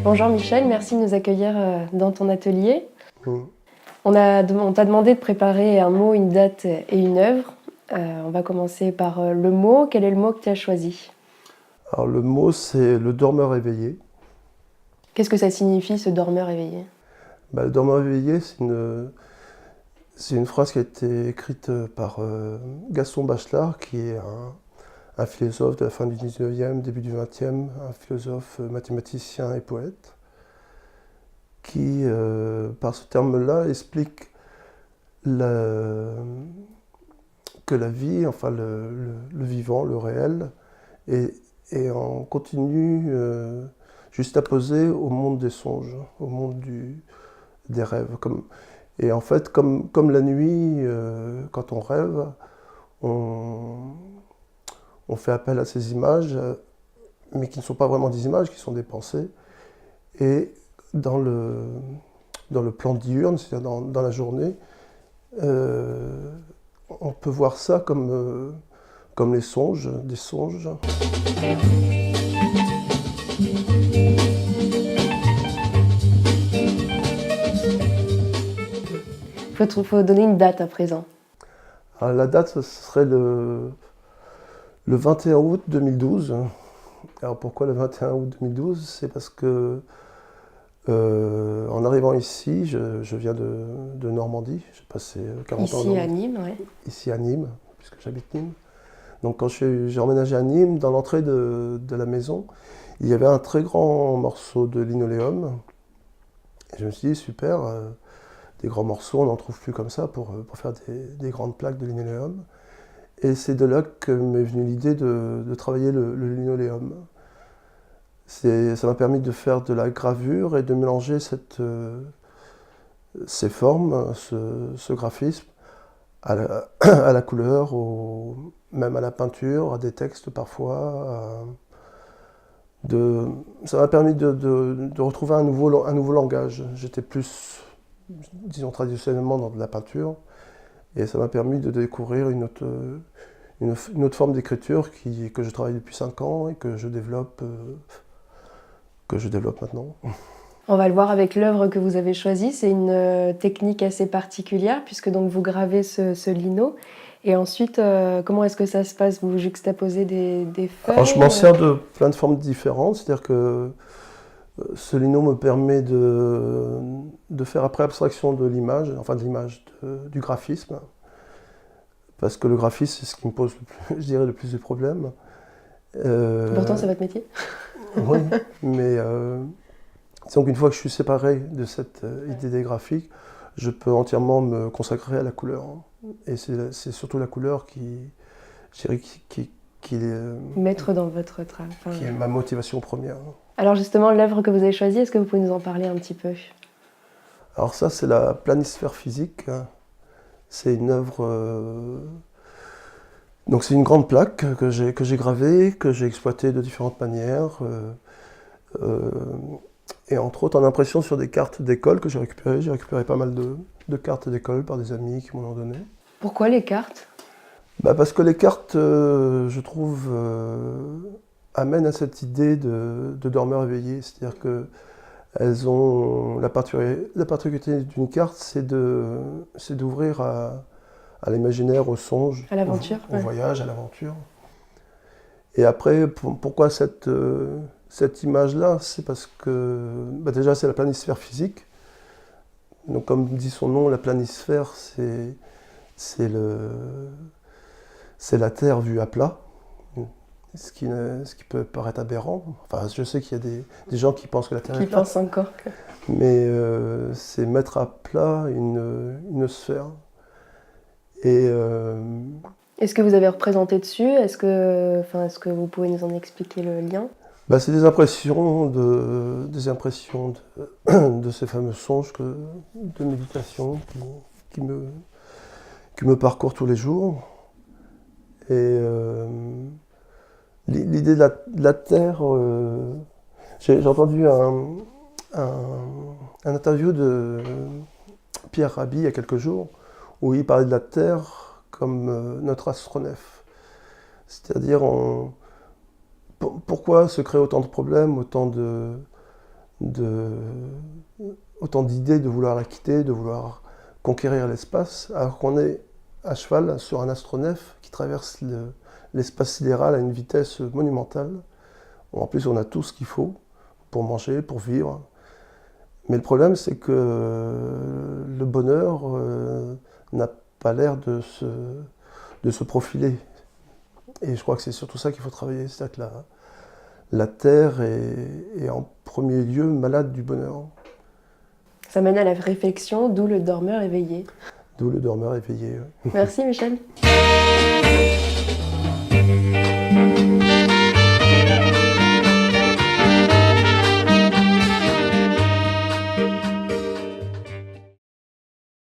Bonjour Michel, merci de nous accueillir dans ton atelier. Mmh. On t'a demandé de préparer un mot, une date et une œuvre. On va commencer par le mot. Quel est le mot que tu as choisi? Alors le mot, c'est le dormeur éveillé. Qu'est-ce que ça signifie, ce dormeur éveillé? Le dormeur éveillé, c'est une phrase qui a été écrite par Gaston Bachelard, qui est un philosophe de la fin du 19e, début du 20e, un philosophe mathématicien et poète, qui, par ce terme-là, explique que la vie, enfin le vivant, le réel, est en continu juxtaposé au monde des songes, au monde des rêves. Et en fait, comme la nuit, quand on rêve, on fait appel à ces images, mais qui ne sont pas vraiment des images, qui sont des pensées. Et dans le plan diurne, c'est-à-dire dans la journée, on peut voir ça comme les songes, des songes. Il faut donner une date à présent. Alors, la date, ce serait le 21 août 2012. Alors pourquoi le 21 août 2012? C'est parce que en arrivant ici, je viens de Normandie, j'ai passé 40 ans ici à Nîmes, oui. Ici à Nîmes, puisque j'habite Nîmes. Donc quand j'ai emménagé à Nîmes, dans l'entrée de la maison, il y avait un très grand morceau de linoléum. Et je me suis dit, super, des grands morceaux, on n'en trouve plus comme ça pour faire des grandes plaques de linoléum. Et c'est de là que m'est venue l'idée de travailler le linoléum. Ça m'a permis de faire de la gravure et de mélanger ces formes, ce graphisme, à la couleur, même à la peinture, à des textes parfois. Ça m'a permis de retrouver un nouveau langage. J'étais plus, disons traditionnellement, dans de la peinture. Et ça m'a permis de découvrir une autre forme d'écriture que je travaille depuis 5 ans et que je développe maintenant. On va le voir avec l'œuvre que vous avez choisie. C'est une technique assez particulière puisque donc vous gravez ce lino. Et ensuite, comment est-ce que ça se passe? Vous juxtaposez des feuilles? Alors, je m'en sers de plein de formes différentes. C'est-à-dire que ce lino me permet de faire après abstraction de l'image, enfin de l'image, du graphisme. Parce que le graphisme, c'est ce qui me pose, je dirais, le plus de problèmes. Pourtant, c'est votre métier. Oui, mais disons qu'une fois que je suis séparé de cette idée des graphiques, je peux entièrement me consacrer à la couleur. Et c'est surtout la couleur je dirais, qui Mettre dans votre travail. Qui est ma motivation première. Alors justement, l'œuvre que vous avez choisie, est-ce que vous pouvez nous en parler un petit peu? Alors ça, c'est la planisphère physique. C'est une œuvre... Donc c'est une grande plaque que j'ai gravée, que j'ai exploitée de différentes manières. Et entre autres en impression sur des cartes d'école que j'ai récupérées. J'ai récupéré pas mal de cartes d'école par des amis qui m'en ont donné. Pourquoi les cartes? Parce que les cartes, je trouve, amènent à cette idée de dormeur éveillé. C'est-à-dire que elles ont la particularité d'une carte, c'est d'ouvrir à l'imaginaire, au songe, à l'aventure, au voyage, à l'aventure. Et après, pourquoi cette image-là? C'est parce que déjà c'est la planisphère physique. Donc comme dit son nom, la planisphère, c'est c'est la Terre vue à plat, ce qui peut paraître aberrant. Enfin, je sais qu'il y a des gens qui pensent que la Terre Qui est plate, pense encore que... mais c'est mettre à plat une sphère. Et Est-ce que vous avez représenté dessus? Est-ce que vous pouvez nous en expliquer le lien? bah, c'est des impressions de ces fameux songes de méditation qui me parcourent tous les jours. Et l'idée de la Terre, j'ai entendu un interview de Pierre Rabhi il y a quelques jours où il parlait de la Terre comme notre astronef. C'est-à-dire, pourquoi se créer autant de problèmes, autant d'idées de vouloir la quitter, de vouloir conquérir l'espace, alors qu'on est à cheval sur un astronef qui traverse l'espace sidéral à une vitesse monumentale. En plus, on a tout ce qu'il faut pour manger, pour vivre. Mais le problème, c'est que le bonheur n'a pas l'air de se profiler. Et je crois que c'est surtout ça qu'il faut travailler. C'est-à-dire que la Terre est en premier lieu malade du bonheur. Ça mène à la réflexion, d'où le dormeur éveillé. D'où le dormeur éveillé. Merci Michel.